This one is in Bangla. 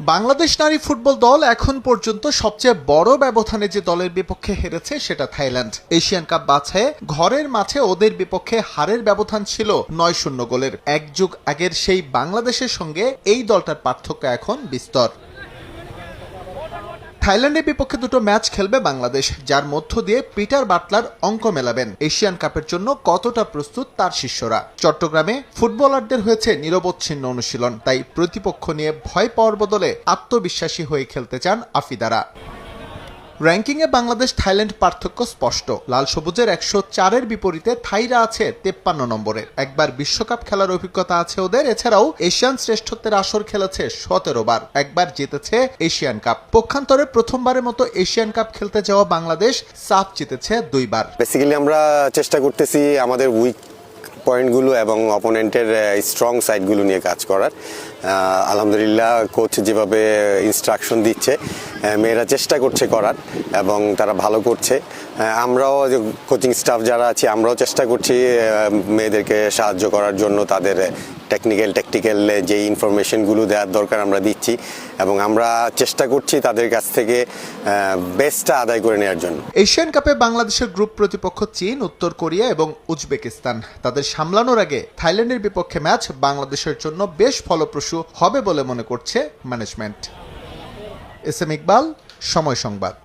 বাংলাদেশ নারী ফুটবল দল এখন পর্যন্ত সবচেয়ে বড় ব্যবধানে যে দলের বিপক্ষে হেরেছে সেটা থাইল্যান্ড। এশিয়ান কাপ বাছাইয়ে ঘরের মাঠে ওদের বিপক্ষে হারের ব্যবধান ছিল ৯-০ গোলের। এক যুগ আগের সেই বাংলাদেশের সঙ্গে এই দলটার পার্থক্য এখন বিস্তর। থাইল্যান্ডের বিপক্ষে দুটো ম্যাচ খেলবে বাংলাদেশ, যার মধ্য দিয়ে পিটার বাটলার অঙ্ক মেলাবেন এশিয়ান কাপের জন্য কতটা প্রস্তুত তার শিষ্যরা। চট্টগ্রামে ফুটবলারদের হয়েছে নিরবচ্ছিন্ন অনুশীলন, তাই প্রতিপক্ষ নিয়ে ভয় পাওয়ার বদলে আত্মবিশ্বাসী হয়ে খেলতে চান আফিদারা। র্যাঙ্কিংয়ে বাংলাদেশ থাইল্যান্ড পার্থক্য স্পষ্ট। লাল সবুজের ১০৪-এর বিপরীতে থাইরা আছে ৫৩ নম্বরে। একবার বিশ্বকাপ খেলার অভিজ্ঞতা আছে ওদের। এছাড়াও এশিয়ান শ্রেষ্ঠত্বের আসর খেলেছে ১৭ বার, একবার জিতেছে এশিয়ান কাপ। পক্ষান্তরে প্রথমবারের মতো এশিয়ান কাপ খেলতে যাওয়া বাংলাদেশ সাফ জিতেছে ২ বার। বেসিক্যালি আমরা চেষ্টা করতেছি আমাদের উইক পয়েন্টগুলো এবং অপোনেন্টের স্ট্রং সাইডগুলো নিয়ে কাজ করার। আলহামদুলিল্লাহ কোচ যেভাবে ইনস্ট্রাকশন দিচ্ছে মেয়েরা চেষ্টা করছে করার এবং তারা ভালো করছে। আমরাও কোচিং স্টাফ যারা আছি আমরাও চেষ্টা করছি মেয়েদেরকে সাহায্য করার জন্য, তাদের টেকনিক্যাল যে ইনফরমেশনগুলো দেওয়ার দরকার আমরা দিচ্ছি এবং আমরা চেষ্টা করছি তাদের কাছ থেকে বেস্টটা আদায় করে নেওয়ার জন্য। এশিয়ান কাপে বাংলাদেশের গ্রুপ প্রতিপক্ষ চীন, উত্তর কোরিয়া এবং উজবেকিস্তান। তাদের সামলানোর আগে থাইল্যান্ডের বিপক্ষে ম্যাচ বাংলাদেশের জন্য বেশ ফলপ্রসূ হবে বলে মনে করছে ম্যানেজমেন্ট। এস এম ইকবাল, সময় সংবাদ।